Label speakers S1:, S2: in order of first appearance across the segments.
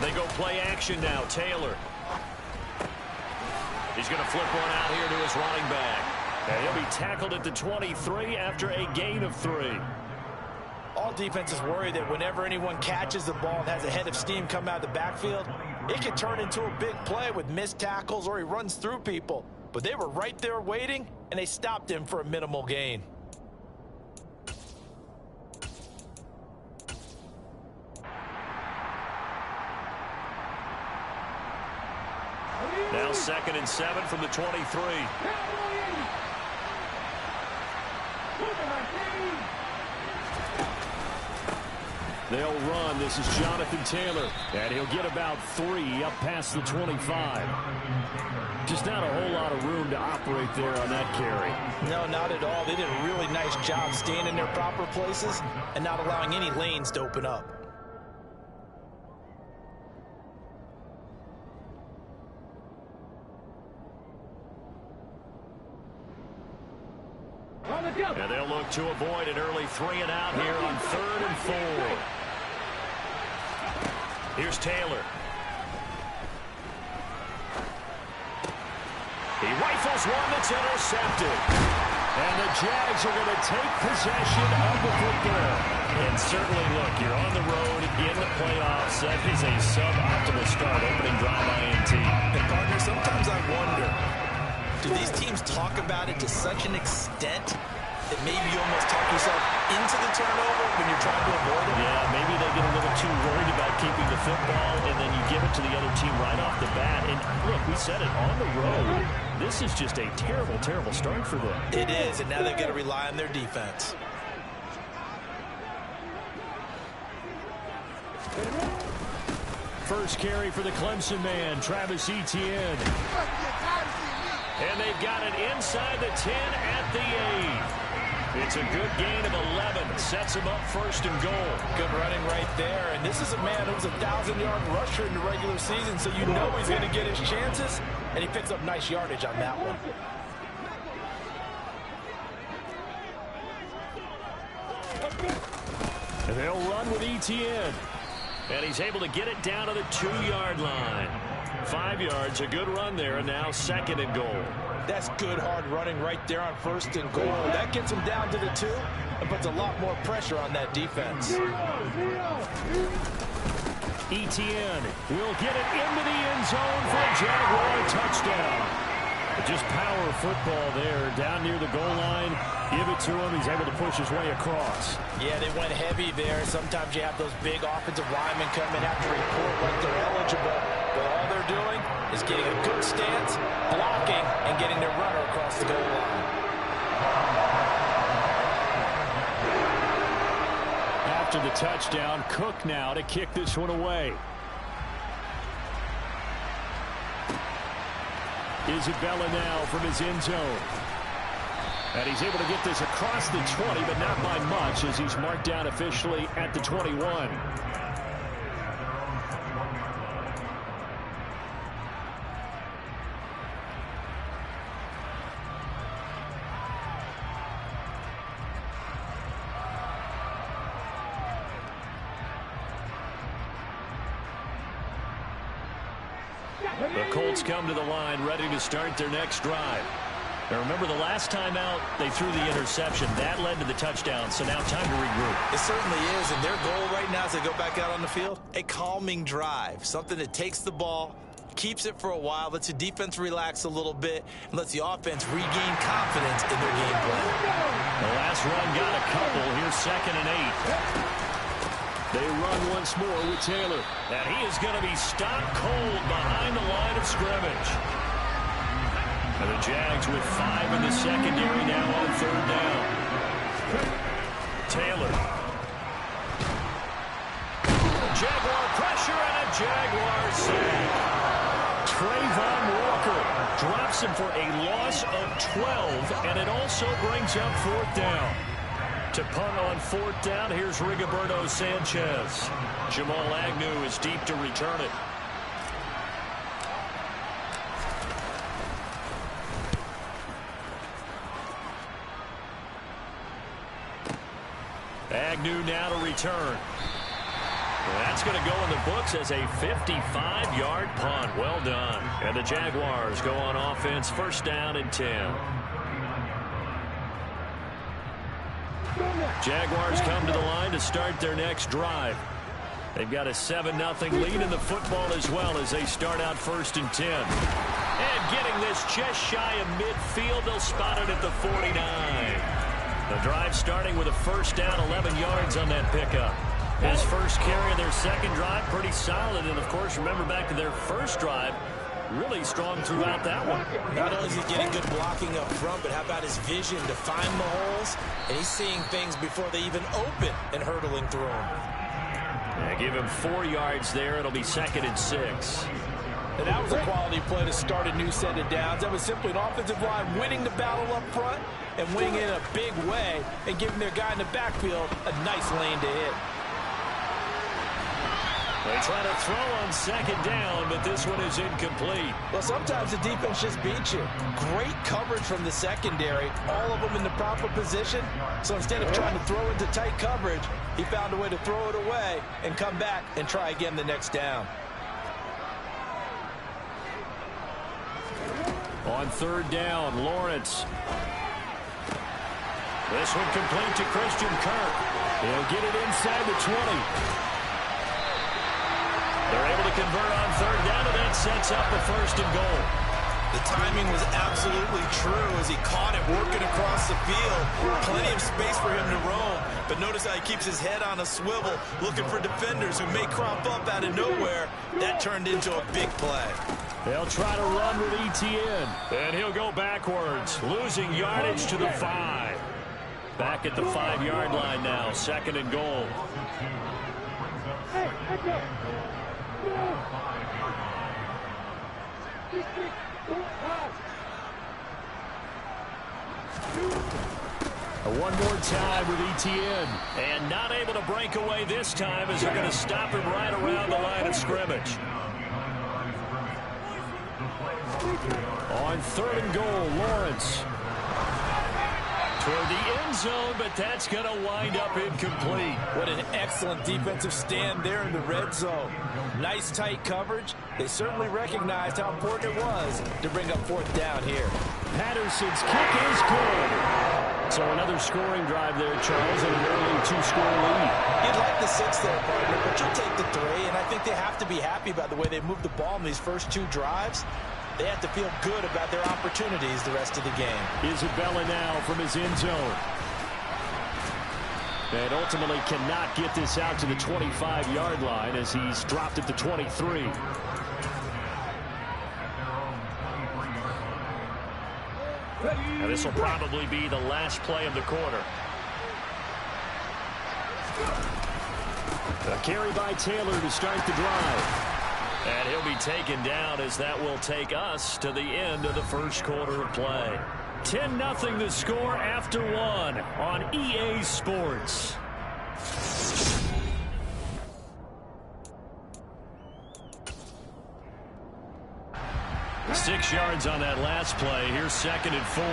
S1: They go play action now. Taylor. He's going to flip one out here to his running back. And he'll be tackled at the 23 after a gain of 3.
S2: All defenses worry that whenever anyone catches the ball and has a head of steam come out of the backfield, it can turn into a big play with missed tackles or he runs through people. But they were right there waiting, and they stopped him for a minimal gain.
S1: Now 2nd and 7 from the 23. They'll run. This is Jonathan Taylor. And he'll get about 3 up past the 25. Just not a whole lot of room to operate there on that carry.
S2: No, not at all. They did a really nice job staying in their proper places and not allowing any lanes to open up.
S1: And they'll look to avoid an early 3 and out here on 3rd and 4. Here's Taylor. He rifles one that's intercepted. And the Jags are going to take possession of the football. And certainly, look, you're on the road in the playoffs. That is a suboptimal start, opening drive INT.
S2: And, partner, sometimes I wonder, do these teams talk about it to such an extent that maybe you almost talk yourself into the turnover when you're trying to avoid it?
S1: Yeah, maybe they get a little too worried about keeping the football, and then you give it to the other team right off the bat. And, look, we said it, on the road, this is just a terrible, terrible start for them.
S2: It is, and now they've got to rely on their defense.
S1: First carry for the Clemson man, Travis Etienne. And they've got it inside the 10 at the 8. It's a good gain of 11. Sets him up 1st and goal.
S2: Good running right there. And this is a man who was a 1,000-yard rusher in the regular season, so you know he's going to get his chances. And he picks up nice yardage on that one.
S1: And they'll run with Etienne. And he's able to get it down to the 2-yard line. 5 yards, a good run there, and now 2nd and goal.
S2: That's good hard running right there on 1st and goal. That gets him down to the 2 and puts a lot more pressure on that defense.
S1: Etienne will get it into the end zone for a Jaguar touchdown. Just power football there down near the goal line. Give it to him. He's able to push his way across.
S2: Yeah, they went heavy there. Sometimes you have those big offensive linemen come in after report like they're eligible. But all they're doing is getting a good stance, blocking, and getting their runner across the goal line.
S1: After the touchdown, Cook now to kick this one away. Isabella now from his end zone. And he's able to get this across the 20, but not by much as he's marked down officially at the 21. The Colts come to the line ready to start their next drive. Now remember, the last time out, they threw the interception. That led to the touchdown, so now time to regroup.
S2: It certainly is, and their goal right now as they go back out on the field, a calming drive, something that takes the ball, keeps it for a while, lets the defense relax a little bit, and lets the offense regain confidence in their game plan.
S1: The last run got a couple. Here's 2nd and 8. They run once more with Taylor. And he is going to be stopped cold behind the line of scrimmage. And the Jags with 5 in the secondary now on 3rd down. Taylor. Jaguar pressure and a Jaguar sack. Trayvon Walker drops him for a loss of 12, and it also brings up 4th down. To punt on 4th down, here's Rigoberto Sanchez. Jamal Agnew is deep to return it. Agnew now to return. That's going to go in the books as a 55-yard punt. Well done. And the Jaguars go on offense, first down and 10. Jaguars come to the line to start their next drive. They've got a 7-0 lead in the football as well as they start out first and 10. And getting this just shy of midfield, they'll spot it at the 49. The drive starting with a first down, 11 yards on that pickup. His first carry of their second drive, pretty solid. And, of course, remember back to their first drive, really strong throughout that one.
S2: Not only is he getting good blocking up front, but how about his vision to find the holes? And he's seeing things before they even open and hurdling through them.
S1: Yeah, give him 4 yards there. It'll be second and 6.
S2: And that was a quality play to start a new set of downs. That was simply an offensive line winning the battle up front and winning it in a big way and giving their guy in the backfield a nice lane to hit.
S1: They try to throw on second down, but this one is incomplete.
S2: Well, sometimes the defense just beats you. Great coverage from the secondary, all of them in the proper position. So instead of trying to throw into tight coverage, he found a way to throw it away and come back and try again the next down.
S1: On third down, Lawrence. This one complete to Christian Kirk. He'll get it inside the 20. They're able to convert on third down, and that sets up the first and goal.
S2: The timing was absolutely true as he caught it working across the field. Plenty of space for him to roam. But notice how he keeps his head on a swivel, looking for defenders who may crop up out of nowhere. That turned into a big play.
S1: They'll try to run with Etienne. And he'll go backwards, losing yardage to the 5. Back at the 5-yard line now, second and goal. One more time with Etienne. And not able to break away this time as they're going to stop him right around the line of scrimmage. On third and goal, Lawrence. Toward the end zone, but that's going to wind up incomplete.
S2: What an excellent defensive stand there in the red zone. Nice tight coverage. They certainly recognized how important it was to bring up fourth down here.
S1: Patterson's kick is good. So another scoring drive there, Charles, and an early 2-score lead.
S2: You'd like the 6 there, partner, but you'll take the 3, and I think they have to be happy about the way they moved the ball in these first 2 drives. They have to feel good about their opportunities the rest of the game.
S1: Isabella now from his end zone. And ultimately cannot get this out to the 25-yard line as he's dropped at the 23. Now this will probably be the last play of the quarter. A carry by Taylor to start the drive. And he'll be taken down as that will take us to the end of the first quarter of play. 10-0 the score after 1 on EA Sports. Six yards on that last play. Here's second and 4.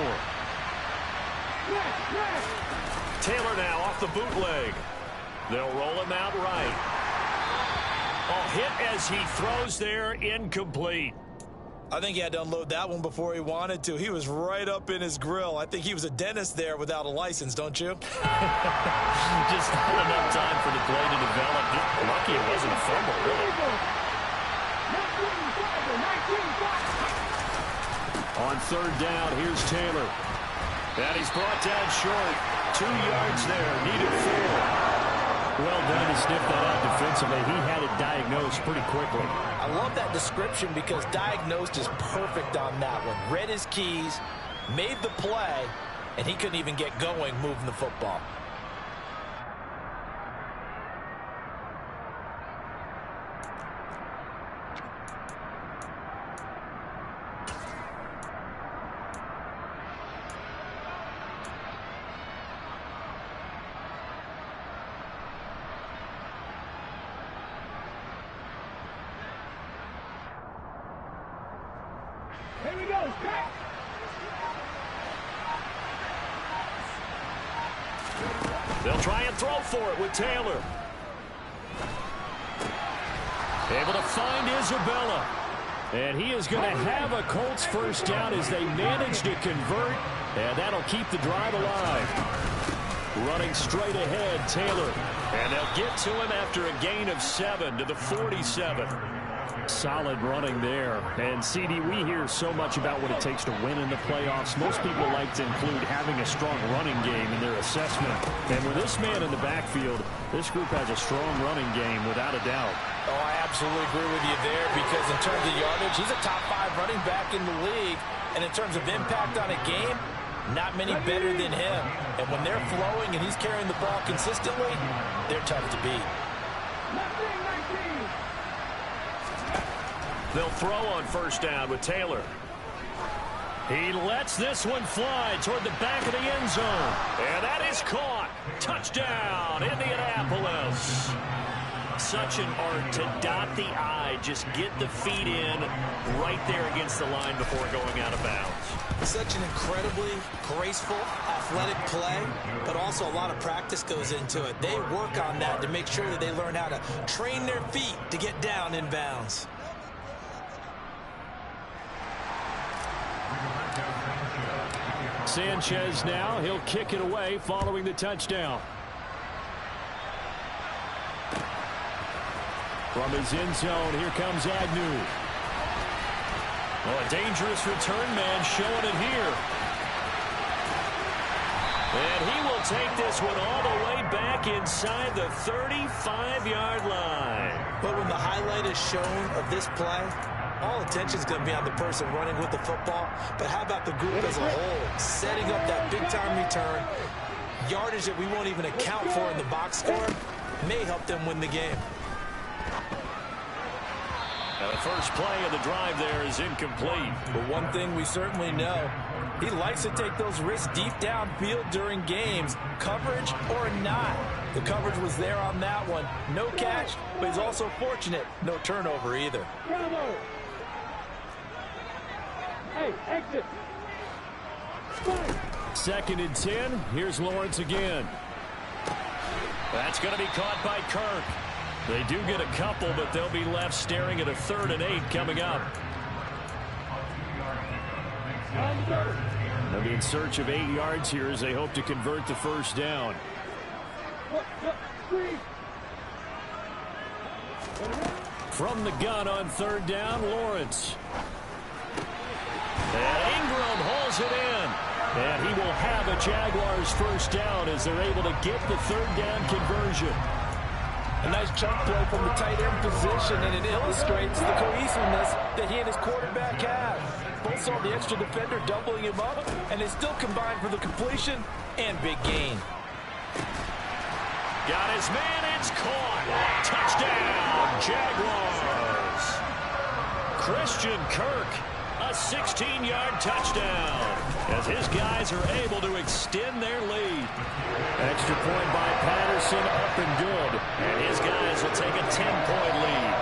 S1: Taylor now off the bootleg. They'll roll him out right. Hit as he throws there, incomplete.
S2: I think he had to unload that one before he wanted to. He was right up in his grill. I think he was a dentist there without a license, don't you?
S1: Just not enough time for the play to develop. Lucky it wasn't a fumble, really. On third down, here's Taylor. And he's brought down short. 2 yards there, needed 4. Well done to sniff that out defensively. He had it diagnosed pretty quickly.
S2: I love that description because diagnosed is perfect on that one. Read his keys, made the play, and he couldn't even get going moving the football.
S3: Here we go. Cut.
S1: They'll try and throw for it with Taylor. Able to find Isabella. And he is going to have a Colts first down as they manage to convert. And that'll keep the drive alive. Running straight ahead, Taylor. And they'll get to him after a gain of 7 to the 47. Solid running there. And, CD, we hear so much about what it takes to win in the playoffs. Most people like to include having a strong running game in their assessment. And with this man in the backfield, this group has a strong running game without a doubt.
S2: Oh, I absolutely agree with you there because in terms of yardage, he's a top 5 running back in the league. And in terms of impact on a game, not many better than him. And when they're flowing and he's carrying the ball consistently, they're tough to beat.
S1: They'll throw on first down with Taylor. He lets this one fly toward the back of the end zone. And that is caught. Touchdown, Indianapolis. Such an art to dot the I, just get the feet in right there against the line before going out of bounds.
S3: Such an incredibly graceful, athletic play, but also a lot of practice goes into it. They work on that to make sure that they learn how to train their feet to get down in bounds.
S1: Sanchez now, he'll kick it away following the touchdown. From his end zone, here comes Agnew. Oh, a dangerous return man showing it here. And he will take this one all the way back inside the 35-yard line.
S3: But when the highlight is shown of this play, all attention is going to be on the person running with the football. But how about the group as a whole? Setting up that big-time return, yardage that we won't even account for in the box score, may help them win the game.
S1: Now the first play of the drive there is incomplete.
S2: But one thing we certainly know, he likes to take those risks deep downfield during games, coverage or not. The coverage was there on that one. No catch, but he's also fortunate. No turnover either.
S4: Bravo. Hey, exit.
S1: Second and 10. Here's Lawrence again. That's going to be caught by Kirk. They do get a couple, but they'll be left staring at a 3rd and 8 coming up. They'll be in search of 8 yards here as they hope to convert the first down. From the gun on 3rd down, Lawrence. And Ingram hauls it in. And he will have a Jaguars first down as they're able to get the 3rd down conversion.
S2: A nice chunk play from the tight end position, and it illustrates the cohesiveness that he and his quarterback have. Both saw the extra defender doubling him up, and they still combined for the completion and big gain.
S1: Got his man, it's caught. Touchdown, Jaguars. Christian Kirk, a 16-yard touchdown, as his guys are able to extend their lead. Extra point by Patterson, up and good. And his guys will take a 10-point lead.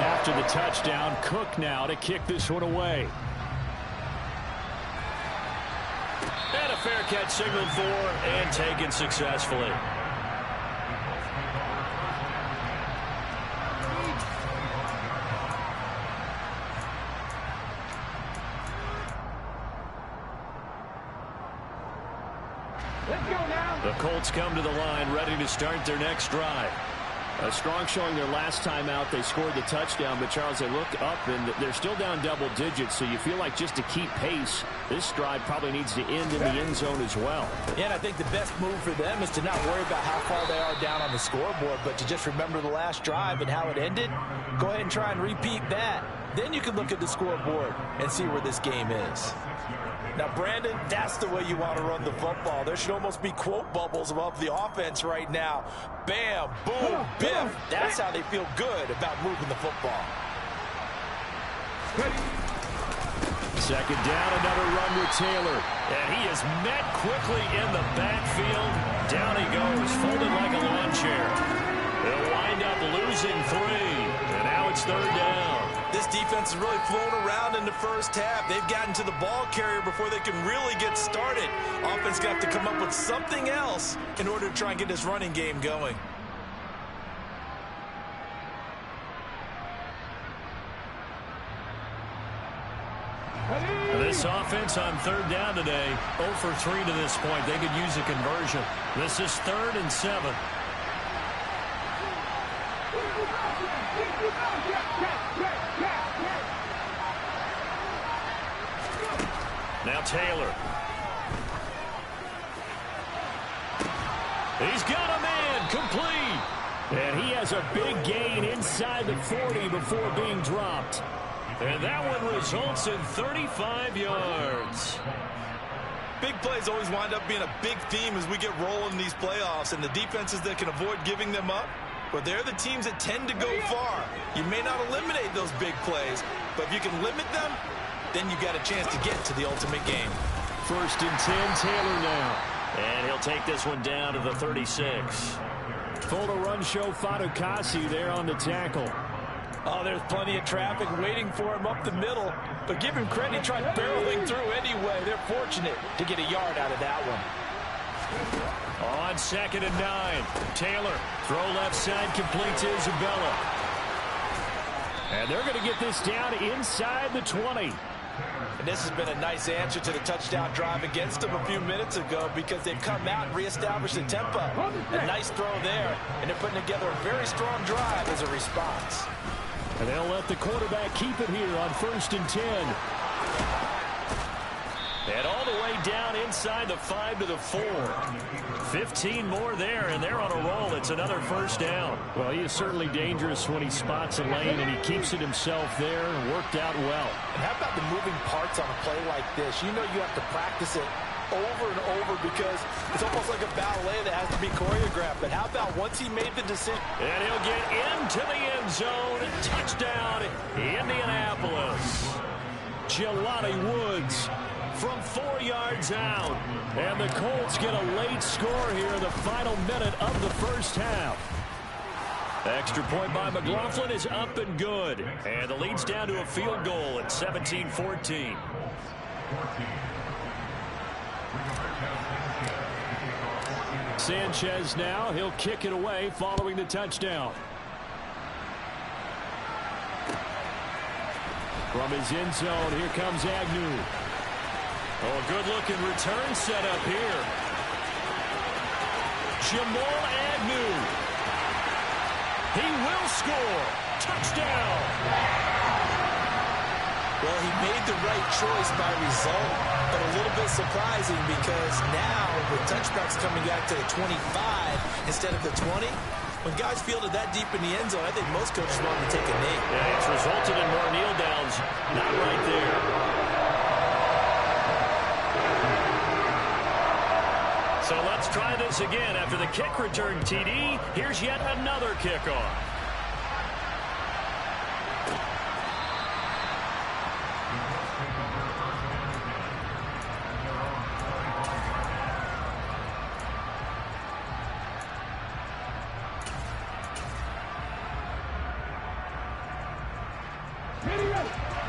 S1: After the touchdown, Cook now to kick this one away. And a fair catch signaled for and taken successfully. The Colts come to the line ready to start their next drive. A strong showing their last time out. They scored the touchdown, but Charles, they looked up and they're still down double digits, so you feel like just to keep pace, this drive probably needs to end in the end zone as well.
S2: Yeah, and I think the best move for them is to not worry about how far they are down on the scoreboard, but to just remember the last drive and how it ended. Go ahead and try and repeat that. Then you can look at the scoreboard and see where this game is. Now, Brandon, that's the way you want to run the football. There should almost be quote bubbles above the offense right now. Bam, boom, biff. That's how they feel good about moving the football.
S1: Second down, another run with Taylor. And he is met quickly in the backfield. Down he goes, folded like a lawn chair. They'll wind up losing 3. And now it's 3rd down.
S2: This defense is really flown around in the first half. They've gotten to the ball carrier before they can really get started. Offense going to have to come up with something else in order to try and get this running game going.
S1: This offense on third down today, 0 for 3 to this point. They could use a conversion. This is 3rd and 7. Now Taylor. He's got a man complete. And he has a big gain inside the 40 before being dropped. And that one results in 35 yards.
S2: Big plays always wind up being a big theme as we get rolling in these playoffs, and the defenses that can avoid giving them up, well, they're the teams that tend to go far. You may not eliminate those big plays, but if you can limit them, then you got a chance to get to the ultimate game.
S1: 1st and 10, Taylor now. And he'll take this one down to the 36. Full to run show Fatukasi there on the tackle.
S2: Oh, there's plenty of traffic waiting for him up the middle. But give him credit, he tried barreling through anyway. They're fortunate to get a yard out of that one.
S1: On 2nd and 9. Taylor, throw left side, complete to Isabella. And they're going to get this down inside the 20.
S2: And this has been a nice answer to the touchdown drive against them a few minutes ago because they've come out and reestablished the tempo. A nice throw there, and they're putting together a very strong drive as a response.
S1: And they'll let the quarterback keep it here on 1st and 10. And all the way down inside the 5 to the 4. 15 more there, and they're on a roll. It's another 1st down. Well, he is certainly dangerous when he spots a lane, and he keeps it himself there and worked out well.
S2: And how about the moving parts on a play like this? You know you have to practice it over and over because it's almost like a ballet that has to be choreographed. But how about once he made the decision?
S1: And he'll get into the end zone. Touchdown, Indianapolis. Jelani Woods from 4 yards out. And the Colts get a late score here in the final minute of the first half. Extra point by McLaughlin is up and good. And the lead's down to a field goal at 17-14. Sanchez now, he'll kick it away following the touchdown. From his end zone, here comes Agnew. Oh, good-looking return set up here. Jamal Agnew. He will score. Touchdown.
S2: Well, he made the right choice by result, but a little bit surprising because now with touchbacks coming back to the 25 instead of the 20, when guys fielded that deep in the end zone, I think most coaches want to take a knee.
S1: Yeah, it's resulted in more kneel downs. Not right there. So let's try this again. After the kick return TD, here's yet another kickoff.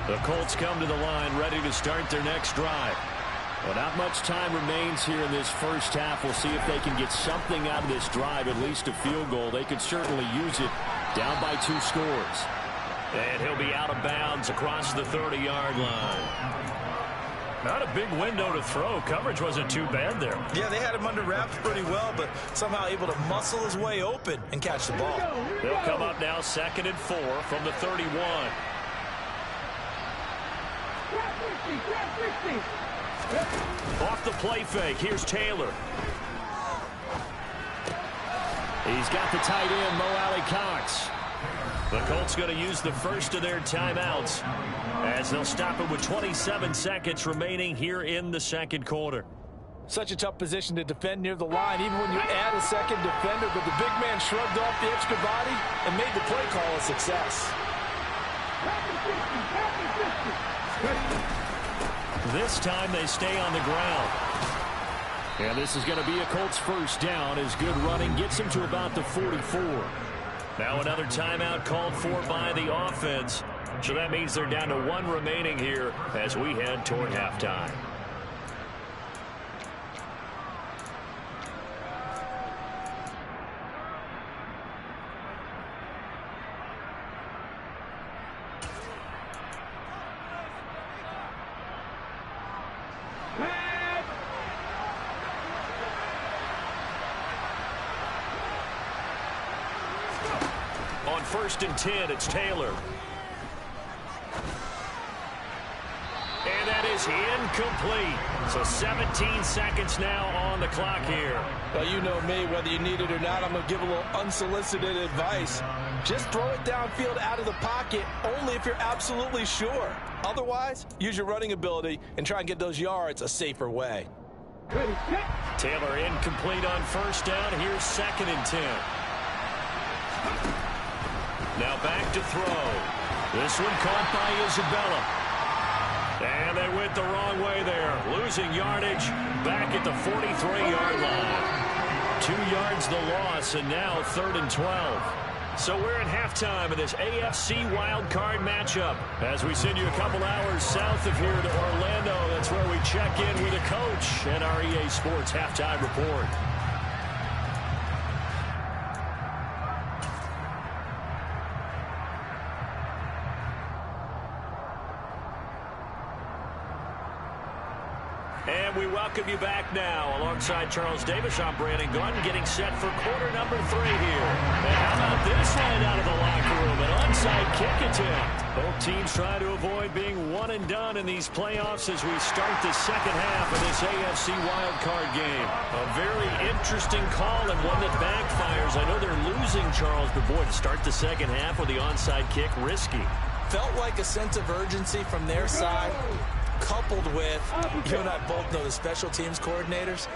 S1: The Colts come to the line ready to start their next drive. Well, not much time remains here in this first half. We'll see if they can get something out of this drive, at least a field goal. They could certainly use it down by 2 scores. And he'll be out of bounds across the 30-yard line. Not a big window to throw. Coverage wasn't too bad there.
S2: Yeah, they had him under wraps pretty well, but somehow able to muscle his way open and catch the ball.
S1: They'll come up now 2nd and 4 from the 31. Off the play fake, here's Taylor. He's got the tight end, Mo Alley-Cox. The Colts going to use the first of their timeouts as they'll stop it with 27 seconds remaining here in the second quarter.
S2: Such a tough position to defend near the line, even when you add a second defender, but the big man shrugged off the extra body and made the play call a success.
S1: This time they stay on the ground. And this is going to be a Colts first down as good running gets him to about the 44. Now another timeout called for by the offense So that means they're down to 1 remaining here as we head toward halftime. On 1st and 10, it's Taylor. And that is incomplete. So 17 seconds now on the clock here.
S2: Well, you know me, whether you need it or not, I'm going to give a little unsolicited advice. Just throw it downfield out of the pocket, only if you're absolutely sure. Otherwise, use your running ability and try and get those yards a safer way.
S1: Taylor incomplete on 1st down. Here's 2nd and 10. Now back to throw. This one caught by Isabella. And they went the wrong way there. Losing yardage back at the 43-yard line. 2 yards the loss, and now 3rd and 12. So we're at halftime of this AFC wildcard matchup as we send you a couple hours south of here to Orlando. That's where we check in with a coach and our EA Sports Halftime Report. And we welcome you back now. Alongside Charles Davis, I'm Brandon Gunn, getting set for quarter number 3 here. And how about this one out of the locker room? An onside kick attempt. Both teams trying to avoid being one and done in these playoffs as we start the second half of this AFC wildcard game. A very interesting call and one that backfires. I know they're losing, Charles, but boy, to start the second half with the onside kick, risky.
S2: Felt like a sense of urgency from their side, coupled with, you and I both know the special teams coordinators,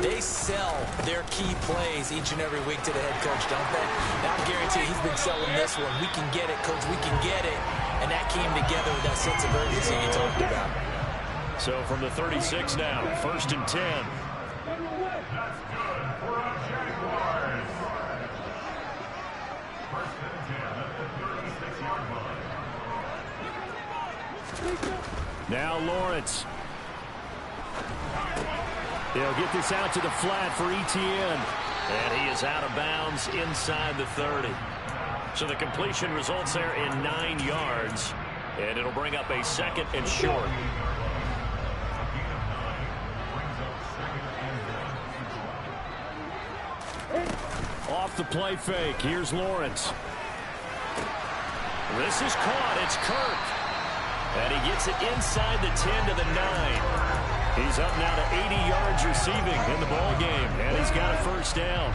S2: they sell their key plays each and every week to the head coach, don't they? Now I guarantee he's been selling this one. We can get it, coach, we can get it. And that came together with that sense of urgency you talked about.
S1: So from the 36 now, 1st and 10. Now Lawrence. He'll get this out to the flat for Etienne. And he is out of bounds inside the 30. So the completion results there in 9 yards. And it'll bring up a 2nd and short. Off the play fake. Here's Lawrence. This is caught. It's Kirk. And he gets it inside the 10 to the 9. He's up now to 80 yards receiving in the ball game. And he's got a 1st down.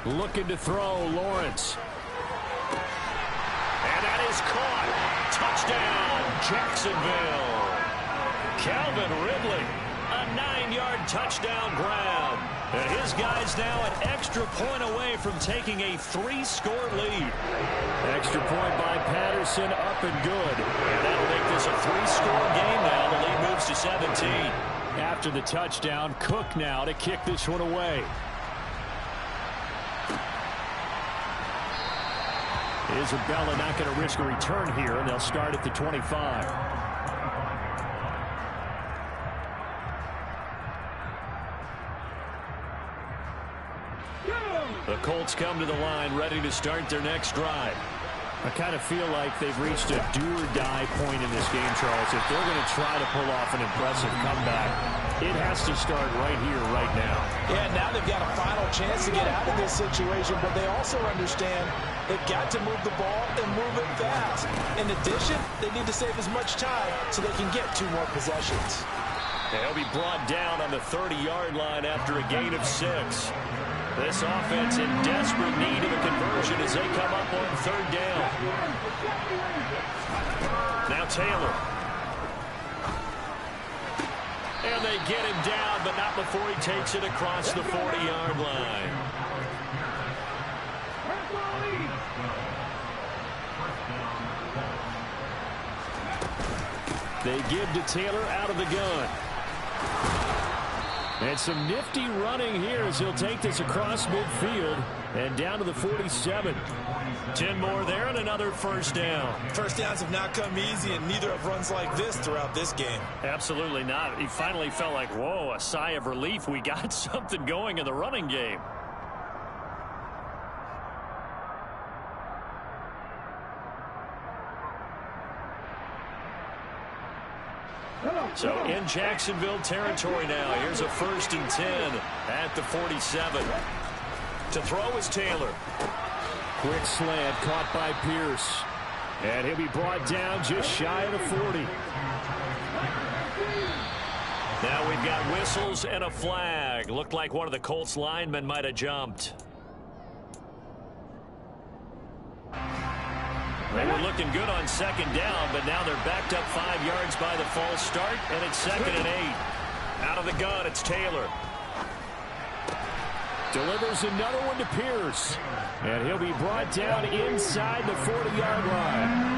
S1: Looking to throw, Lawrence. And that is caught. Touchdown, Jacksonville. Calvin Ridley, a 9-yard touchdown grab. And his guys now an extra point away from taking a 3-score lead. Extra point by Patterson, up and good. And that'll make this a 3-score game now. The lead moves to 17. After the touchdown, Cook now to kick this one away. Isabella not going to risk a return here, and they'll start at the 25. The Colts come to the line, ready to start their next drive. I kind of feel like they've reached a do-or-die point in this game, Charles. If they're going to try to pull off an impressive comeback, it has to start right here, right now.
S2: Yeah, now they've got a final chance to get out of this situation, but they also understand they've got to move the ball and move it fast. In addition, they need to save as much time so they can get 2 more possessions.
S1: They'll be brought down on the 30-yard line after a gain of 6. This offense in desperate need of a conversion as they come up on 3rd down. Now Taylor. And they get him down, but not before he takes it across the 40-yard line. They give to Taylor out of the gun. And some nifty running here as he'll take this across midfield. And down to the 47. 10 more there and another first down.
S2: First downs have not come easy, and neither have runs like this throughout this game.
S1: Absolutely not. He finally felt like, whoa, a sigh of relief. We got something going in the running game. So in Jacksonville territory now. Here's a 1st and 10 at the 47. To throw is Taylor. Quick slant caught by Pierce. And he'll be brought down just shy of the 40. Now we've got whistles and a flag. Looked like one of the Colts linemen might have jumped. They were looking good on 2nd down, but now they're backed up 5 yards by the false start, and it's 2nd and 8. Out of the gun, it's Taylor. Delivers another one to Pierce. And he'll be brought down inside the 40-yard line.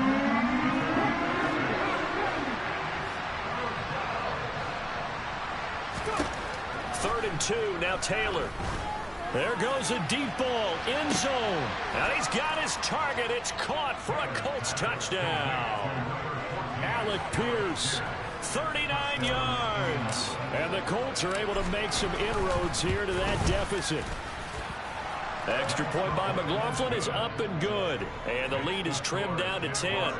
S1: Third and 2, now Taylor. There goes a deep ball, end zone. And he's got his target. It's caught for a Colts touchdown. Alec Pierce, 39 yards. And the Colts are able to make some inroads here to that deficit. Extra point by McLaughlin is up and good. And the lead is trimmed down to 10.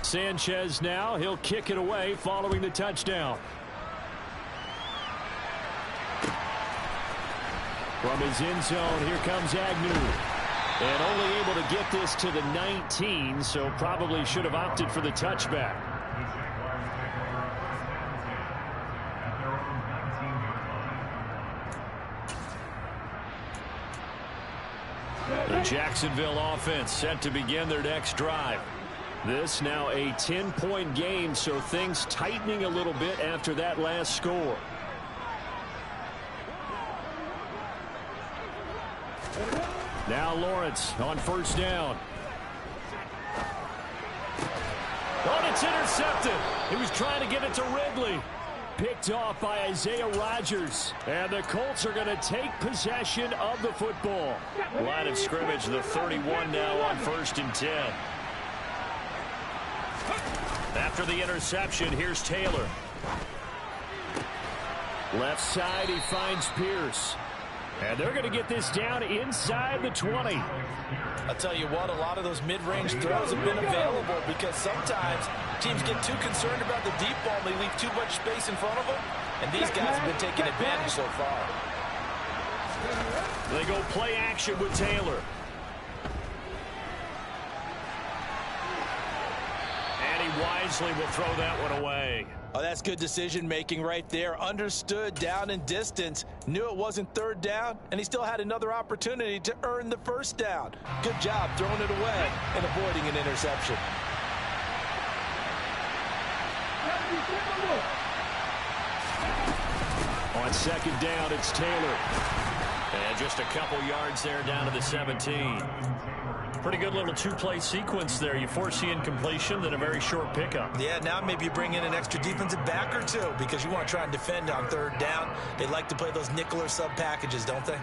S1: Sanchez now. He'll kick it away following the touchdown. From his end zone, here comes Agnew. And only able to get this to the 19, so probably should have opted for the touchback. The Jacksonville offense set to begin their next drive. This now a 10-point game, so things tightening a little bit after that last score. Now Lawrence on 1st down. Oh, it's intercepted. He was trying to get it to Ridley. Picked off by Isaiah Rodgers. And the Colts are going to take possession of the football. Line of scrimmage, the 31 now on 1st and 10. After the interception, here's Taylor. Left side, he finds Pierce. And they're going to get this down inside the 20.
S2: I'll tell you what, a lot of those mid-range throws have been available because sometimes teams get too concerned about the deep ball. They leave too much space in front of them, and these guys have been taking advantage so far.
S1: They go play action with Taylor. And he wisely will throw that one away.
S2: Oh, that's good decision-making right there. Understood down and distance. Knew it wasn't 3rd down, and he still had another opportunity to earn the 1st down. Good job throwing it away and avoiding an interception.
S1: On 2nd down, it's Taylor. And just a couple yards there down to the 17. Pretty good little 2-play sequence there. You force the incompletion, then a very short pickup.
S2: Yeah, now maybe you bring in an extra defensive back or two because you want to try and defend on 3rd down. They like to play those nickel or sub packages, don't they?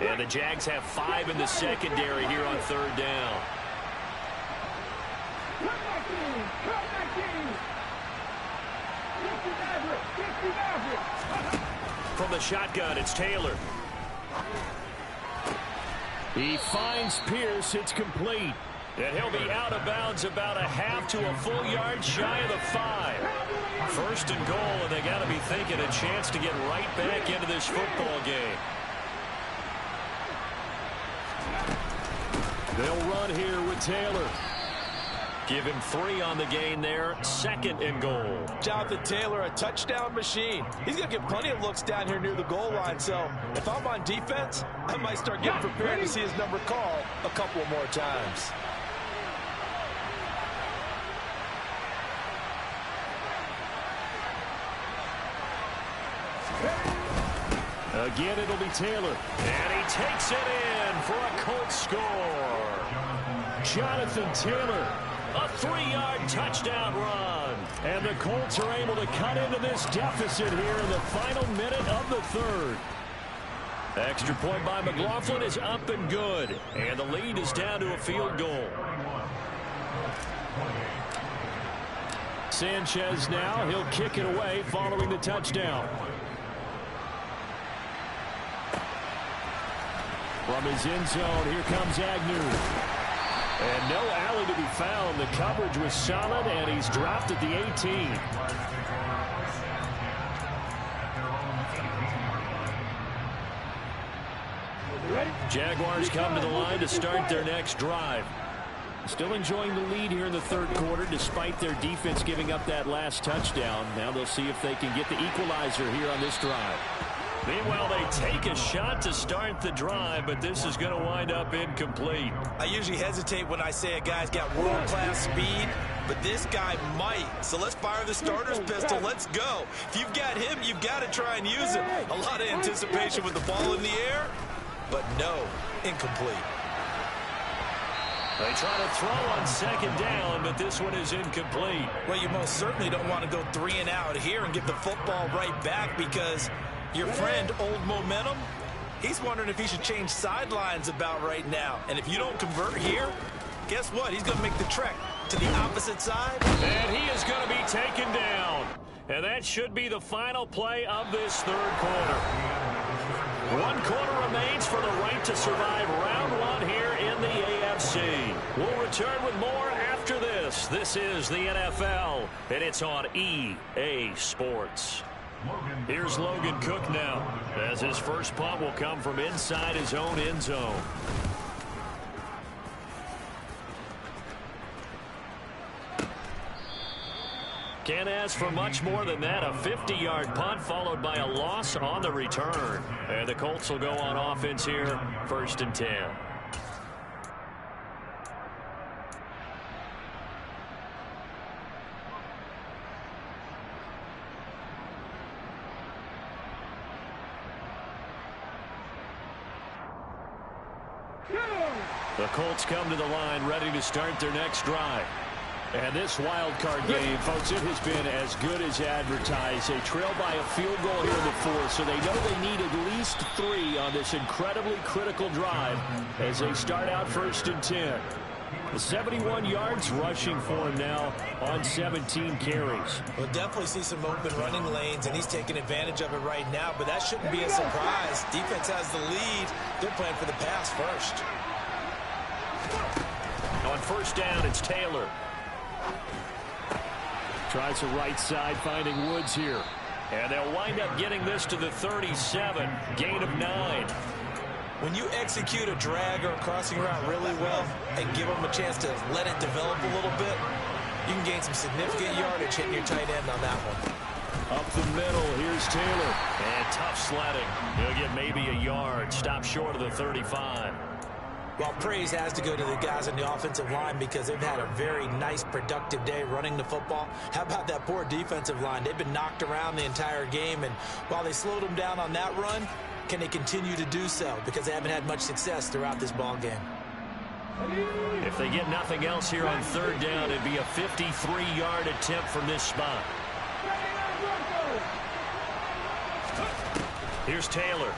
S1: And the Jags have 5 in the secondary here on 3rd down. From the shotgun, it's Taylor. He finds Pierce. It's complete. And he'll be out of bounds about a half to a full yard shy of the 5. 1st and goal, and they got to be thinking a chance to get right back into this football game. They'll run here with Taylor. Give him 3 on the gain there. 2nd and goal.
S2: Jonathan Taylor, a touchdown machine. He's going to get plenty of looks down here near the goal line. So if I'm on defense, I might start getting prepared to see his number called a couple of more times.
S1: Again, it'll be Taylor. And he takes it in for a Colts score. Jonathan Taylor, a 3-yard touchdown run. And the Colts are able to cut into this deficit here in the final minute of the 3rd. Extra point by McLaughlin is up and good. And the lead is down to a field goal. Sanchez now, he'll kick it away following the touchdown. From his end zone, here comes Agnew. And no alley to be found. The coverage was solid, and he's dropped at the 18. Jaguars come to the line to start their next drive. Still enjoying the lead here in the 3rd quarter, despite their defense giving up that last touchdown. Now they'll see if they can get the equalizer here on this drive. Meanwhile, they take a shot to start the drive, but this is going to wind up incomplete.
S2: I usually hesitate when I say a guy's got world-class speed, but this guy might. So let's fire the starter's pistol. Let's go. If you've got him, you've got to try and use him. A lot of anticipation with the ball in the air, but no, incomplete.
S1: They try to throw on 2nd down, but this one is incomplete.
S2: Well, you most certainly don't want to go 3 and out here and give the football right back, because your friend, Old Momentum, he's wondering if he should change sidelines about right now. And if you don't convert here, guess what? He's going to make the trek to the opposite side.
S1: And he is going to be taken down. And that should be the final play of this 3rd quarter. 1 quarter remains for the right to survive round 1 here in the AFC. We'll return with more after this. This is the NFL, and it's on EA Sports. Here's Logan Cook now, as his first punt will come from inside his own end zone. Can't ask for much more than that. A 50-yard punt followed by a loss on the return. And the Colts will go on offense here, 1st and 10. The Colts come to the line ready to start their next drive. And this wild card game, folks, it has been as good as advertised. They trail by a field goal here in the 4th, so they know they need at least 3 on this incredibly critical drive as they start out 1st and 10. 71 yards rushing for him now on 17 carries.
S2: We'll definitely see some open running lanes, and he's taking advantage of it right now, but that shouldn't be a surprise. Defense has the lead. They're playing for the pass first.
S1: On 1st down, it's Taylor. Tries the right side, finding Woods here. And they'll wind up getting this to the 37. Gain of 9.
S2: When you execute a drag or a crossing route really well and give them a chance to let it develop a little bit, you can gain some significant yardage hitting your tight end on that one.
S1: Up the middle, here's Taylor. And tough sledding. He'll get maybe a yard. Stop short of the 35.
S2: Well, praise has to go to the guys on the offensive line because they've had a very nice, productive day running the football. How about that poor defensive line? They've been knocked around the entire game, and while they slowed them down on that run, can they continue to do so? Because they haven't had much success throughout this ball game.
S1: If they get nothing else here on 3rd down, it'd be a 53-yard attempt from this spot. Here's Taylor.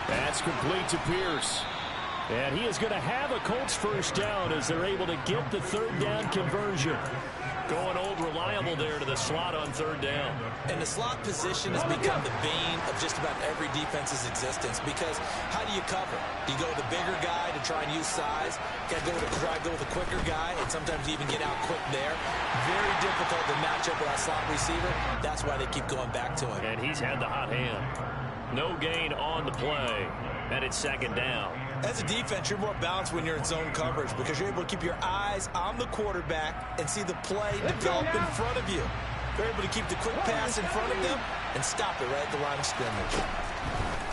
S1: That's complete to Pierce. And he is going to have a Colts 1st down as they're able to get the 3rd down conversion. Going old reliable there to the slot on 3rd down.
S2: And the slot position has become the bane of just about every defense's existence, because how do you cover? Do you go with the bigger guy to try and use size? Got to go with a quicker guy and sometimes even get out quick there. Very difficult to match up with our slot receiver. That's why they keep going back to him.
S1: And he's had the hot hand. No gain on the play. And it's 2nd down.
S3: As a defense, you're more balanced when you're in zone coverage because you're able to keep your eyes on the quarterback and see the play develop in front of you. They're able to keep the quick pass in front of them and stop it right at the line of scrimmage.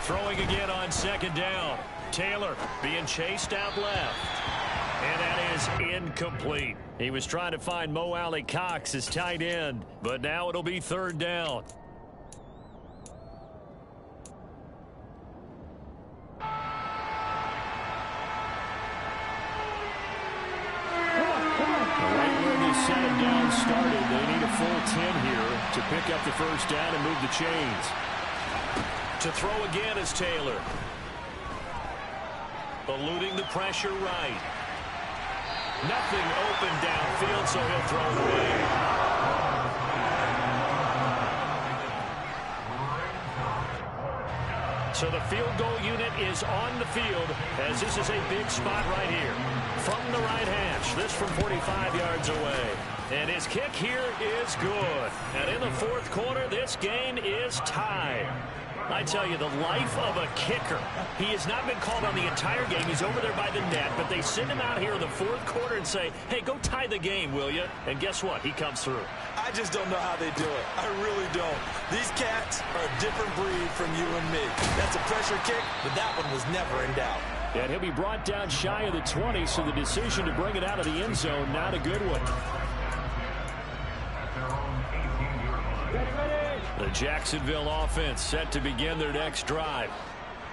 S1: Throwing again on second down. Taylor being chased out left. And that is incomplete. He was trying to find Mo Alley-Cox as tight end, but now it'll be third down. Set him down started. They need a full 10 here to pick up the first down and move the chains. To throw again is Taylor. Eluding the pressure right. Nothing open downfield, so he'll throw it away. So the field goal unit is on the field as this is a big spot right here. From the right hash, this from 45 yards away. And his kick here is good. And in the fourth quarter, this game is tied. I tell you, the life of a kicker. He has not been called on the entire game. He's over there by the net, but they send him out here in the fourth quarter and say, hey, go tie the game, will you? And guess what? He comes through.
S3: I just don't know how they do it. I really don't. These cats are a different breed from you and me. That's a pressure kick, but that one was never in doubt.
S1: And he'll be brought down shy of the 20, so the decision to bring it out of the end zone, not a good one. The Jacksonville offense set to begin their next drive.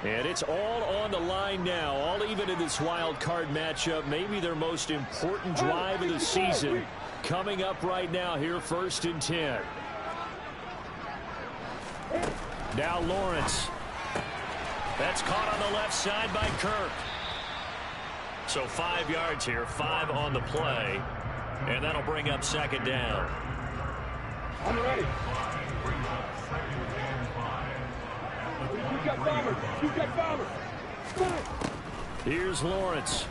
S1: And it's all on the line now, all even in this wild card matchup. Maybe their most important drive of the season coming up right now here, 1st and 10. Now Lawrence. That's caught on the left side by Kirk. So 5 yards here, 5 on the play. And that'll bring up second down.
S4: I'm ready. You got bombers. You got bombers.
S1: Here's Lawrence.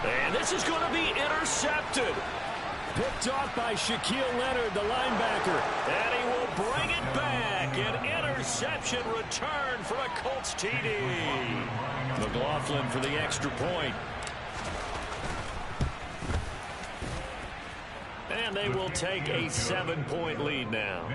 S1: And this is going to be intercepted. Picked off by Shaquille Leonard, the linebacker. And he will bring it back. An interception return for a Colts TD. McLaughlin for the extra point. And they will take a 7-point lead now.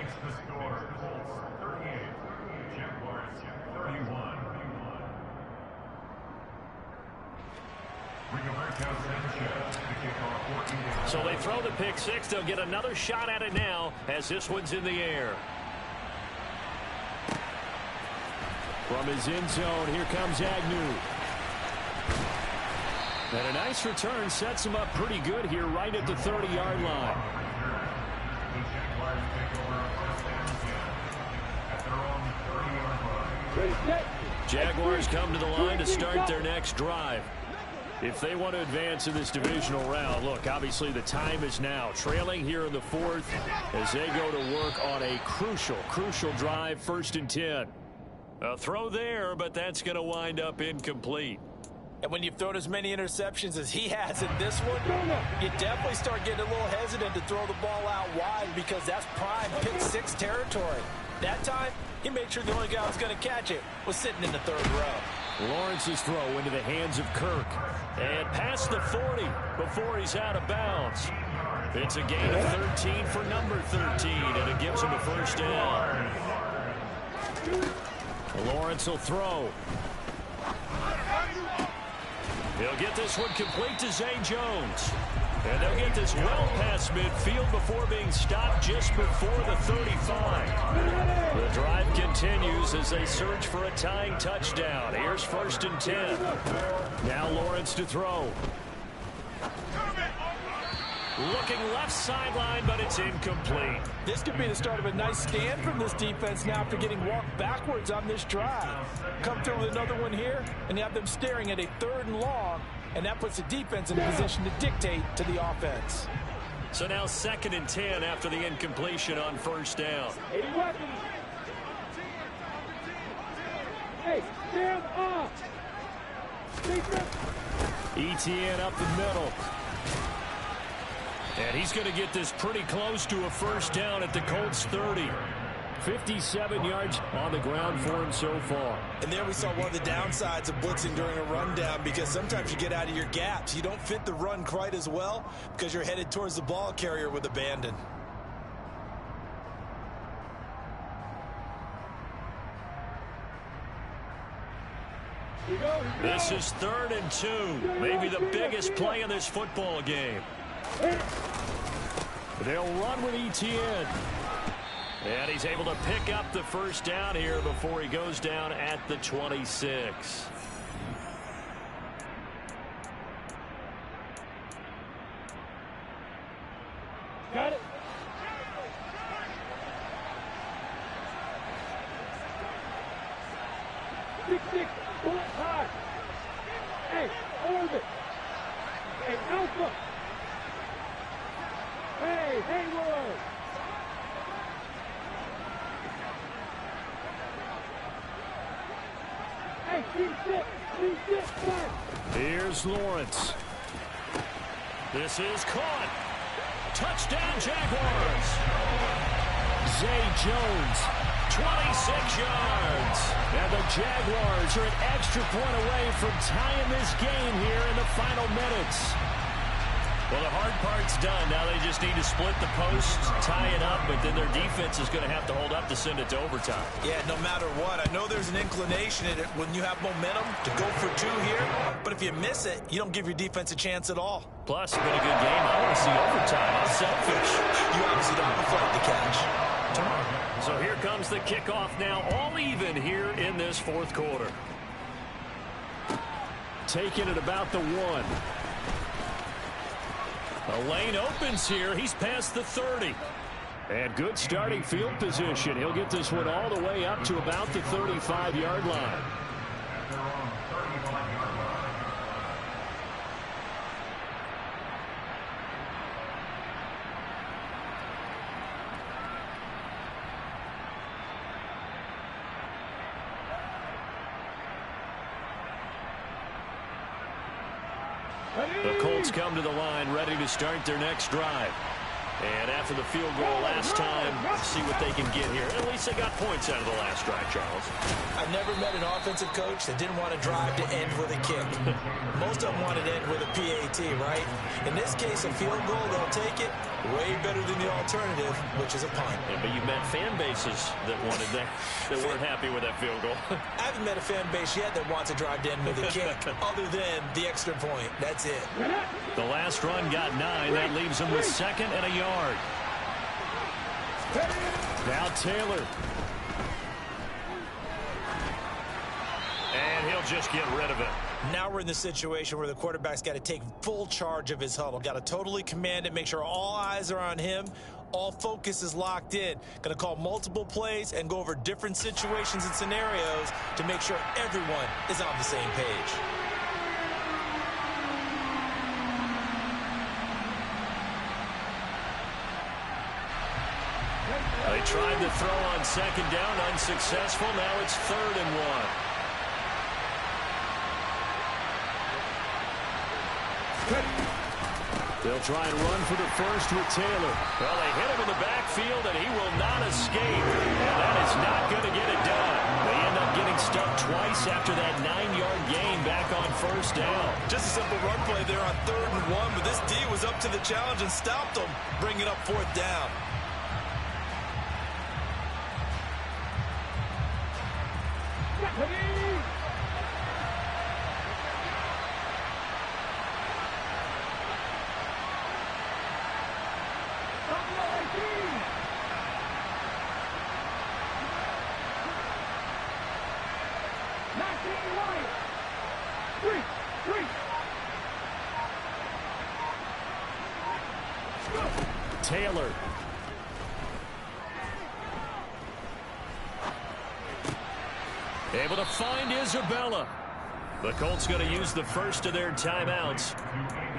S1: So they throw the pick six. They'll get another shot at it now as this one's in the air. From his end zone, here comes Agnew. And a nice return sets him up pretty good here right at the 30-yard line. Jaguars come to the line to start their next drive. If they want to advance in this divisional round, look, obviously the time is now. Trailing here in the fourth as they go to work on a crucial drive, 1st and 10. A throw there, but that's going to wind up incomplete.
S2: And when you've thrown as many interceptions as he has in this one, you definitely start getting a little hesitant to throw the ball out wide because that's prime pick six territory. That time, he made sure the only guy who was going to catch it was sitting in the third row.
S1: Lawrence's throw into the hands of Kirk. And past the 40 before he's out of bounds. It's a gain of 13 for number 13, and it gives him a first down. Lawrence will throw. He'll get this one complete to Zay Jones. And they'll get this well past midfield before being stopped just before the 35. The drive continues as they search for a tying touchdown. Here's 1st and 10. Now Lawrence to throw. Looking left sideline, but it's incomplete.
S2: This could be the start of a nice stand from this defense now after getting walked backwards on this drive. Come through with another one here, and you have them staring at a 3rd and long, and that puts the defense in a position to dictate to the offense.
S1: So now 2nd and 10 after the incompletion on 1st down.
S4: 80 weapons. Hey, stand up.
S1: Etienne up the middle. And he's going to get this pretty close to a first down at the Colts 30. 57 yards on the ground for him so far.
S2: And there we saw one of the downsides of blitzing during a rundown, because sometimes you get out of your gaps. You don't fit the run quite as well because you're headed towards the ball carrier with abandon.
S1: This is 3rd and 2. Maybe the biggest play in this football game. They'll run with Etienne. And he's able to pick up the first down here before he goes down at the 26.
S4: Got it. Six, pull it high. Hey, orbit. Hey, Alpha. Hey, Hayward. Hey, C6,
S1: Here's Lawrence. This is caught. Touchdown, Jaguars. Zay Jones, 26 yards. And the Jaguars are an extra point away from tying this game here in the final minutes. Well, the hard part's done. Now they just need to split the post, tie it up, but then their defense is going to have to hold up to send it to overtime.
S2: Yeah, no matter what. I know there's an inclination in it when you have momentum to go for 2 here, but if you miss it, you don't give your defense a chance at all.
S1: Plus, it's been a good game. I want to see overtime. I'm selfish.
S2: You obviously don't have a flight to catch.
S1: So here comes the kickoff now, all even here in this 4th quarter. Taking it about the 1. A lane opens here. He's past the 30. And good starting field position. He'll get this one all the way up to about the 35-yard line. The Colts come to the line, ready to start their next drive. And after the field goal last time, see what they can get here. At least they got points out of the last drive, Charles.
S2: I've never met an offensive coach that didn't want to drive to end with a kick. Most of them wanted to end with a PAT, right? In this case, a field goal, they'll take it. Way better than the alternative, which is a punt.
S1: Yeah, but you met fan bases that wanted that weren't happy with that field goal.
S2: I haven't met a fan base yet that wants to drive to end with a kick, other than the extra point. That's it.
S1: The last run got 9. That leaves him with 2nd and a yard. Now Taylor. And he'll just get rid of it.
S2: Now we're in the situation where the quarterback's got to take full charge of his huddle. Got to totally command it, make sure all eyes are on him. All focus is locked in. Going to call multiple plays and go over different situations and scenarios to make sure everyone is on the same page.
S1: They tried to throw on 2nd down, unsuccessful. Now it's 3rd and 1. They'll try and run for the first with Taylor. Well, they hit him in the backfield, and he will not escape. And that is not going to get it done. They end up getting stuck twice after that 9-yard gain back on 1st down.
S2: Just a simple run play there on 3rd and 1, but this D was up to the challenge and stopped them, bringing up 4th down.
S1: Taylor. Able to find Isabella. The Colts going to use the first of their timeouts,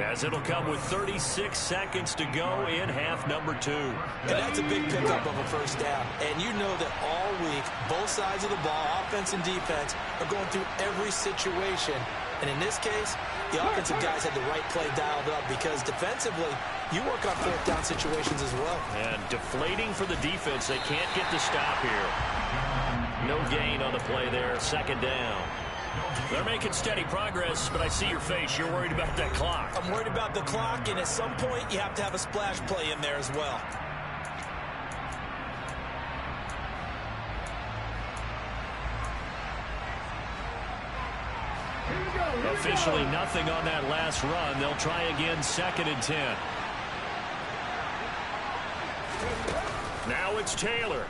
S1: as it'll come with 36 seconds to go in half number 2.
S2: And that's a big pickup of a first down. And you know that all week, both sides of the ball, offense and defense, are going through every situation. And in this case,
S3: the offensive guys had the right play dialed up, because defensively, you work on fourth down situations as well.
S1: And deflating for the defense. They can't get the stop here. No gain on the play there. Second down. They're making steady progress, but I see your face. You're worried about that clock.
S3: I'm worried about the clock, and at some point, you have to have a splash play in there as well.
S1: Officially nothing on that last run. They'll try again, 2nd and 10. Now it's Taylor.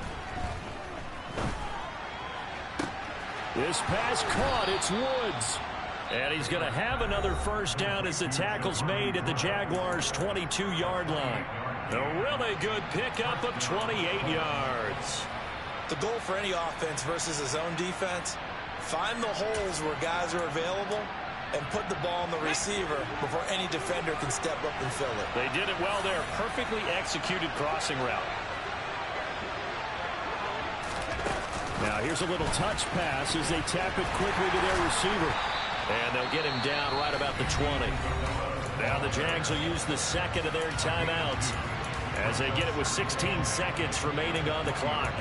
S1: This pass caught. It's Woods. And he's going to have another first down as the tackle's made at the Jaguars' 22-yard line. A really good pickup of 28 yards.
S3: The goal for any offense versus a zone defense, find the holes where guys are available and put the ball on the receiver before any defender can step up and fill it.
S1: They did it well there. Perfectly executed crossing route. Now here's a little touch pass as they tap it quickly to their receiver. And they'll get him down right about the 20. Now the Jags will use the second of their timeouts as they get it with 16 seconds remaining on the clock.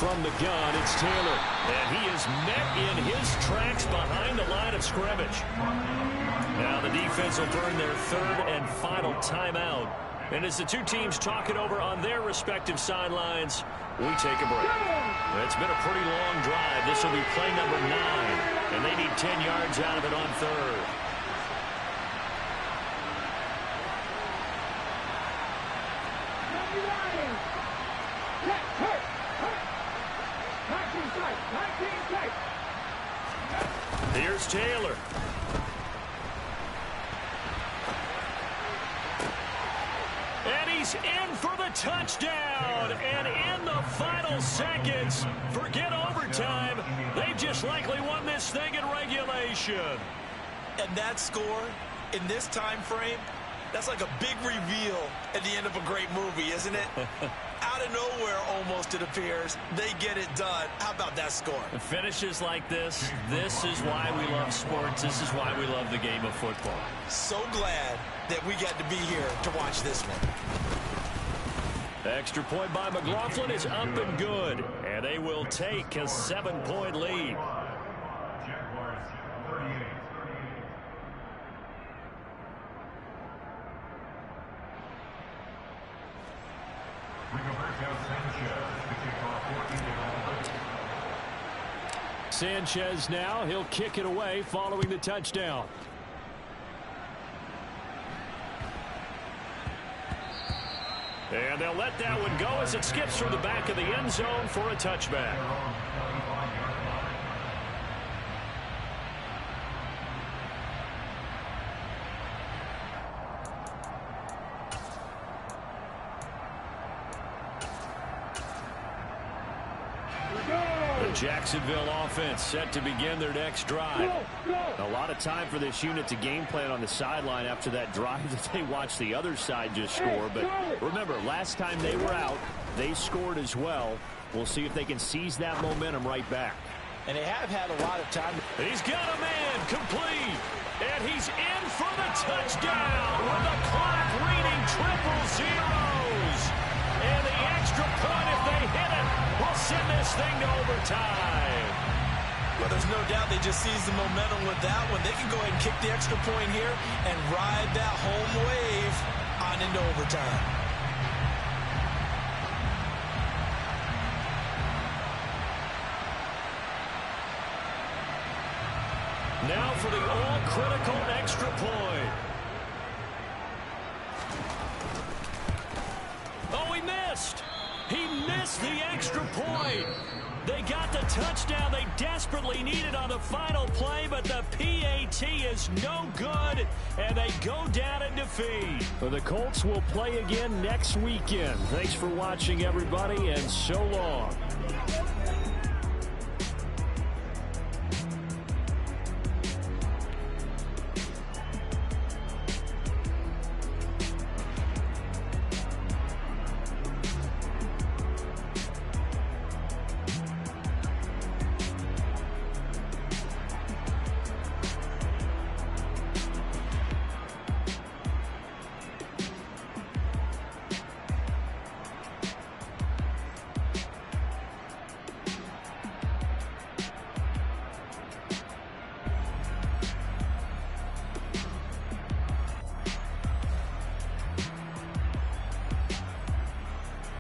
S1: From the gun, it's Taylor. And he is met in his tracks behind the line of scrimmage. Now the defense will burn their 3rd and final timeout. And as the two teams talk it over on their respective sidelines, we take a break. It's been a pretty long drive. This will be play number 9. And they need 10 yards out of it on 3rd. Here's Taylor. And he's in for the touchdown. And in the final seconds, forget overtime. They've just likely won this thing in regulation.
S3: And that score, in this time frame, that's like a big reveal at the end of a great movie, isn't it? Out of nowhere, almost, it appears, they get it done. How about that score?
S1: Finishes like this is why we love sports. This is why we love the game of football.
S3: So glad that we got to be here to watch this one.
S1: Extra point by McLaughlin is up and good. And they will take a 7-point lead. Sanchez now, he'll kick it away following the touchdown. And they'll let that one go as it skips through the back of the end zone for a touchback. Jacksonville offense set to begin their next drive. A lot of time for this unit to game plan on the sideline after that drive that they watched the other side just score. But remember, last time they were out, they scored as well. We'll see if they can seize that momentum right back.
S2: And they have had a lot of time.
S1: He's got a man complete. And he's in for the touchdown with the clock reading 000. And the extra point, if they hit it, will send this thing to overtime.
S3: Well, there's no doubt they just seized the momentum with that one. They can go ahead and kick the extra point here and ride that home wave on into overtime.
S1: Now for the all-critical extra point. Oh, he missed. He missed the extra point. They got the touchdown they desperately needed on the final play, but the PAT is no good, and they go down in defeat. Well, the Colts will play again next weekend. Thanks for watching, everybody, and so long.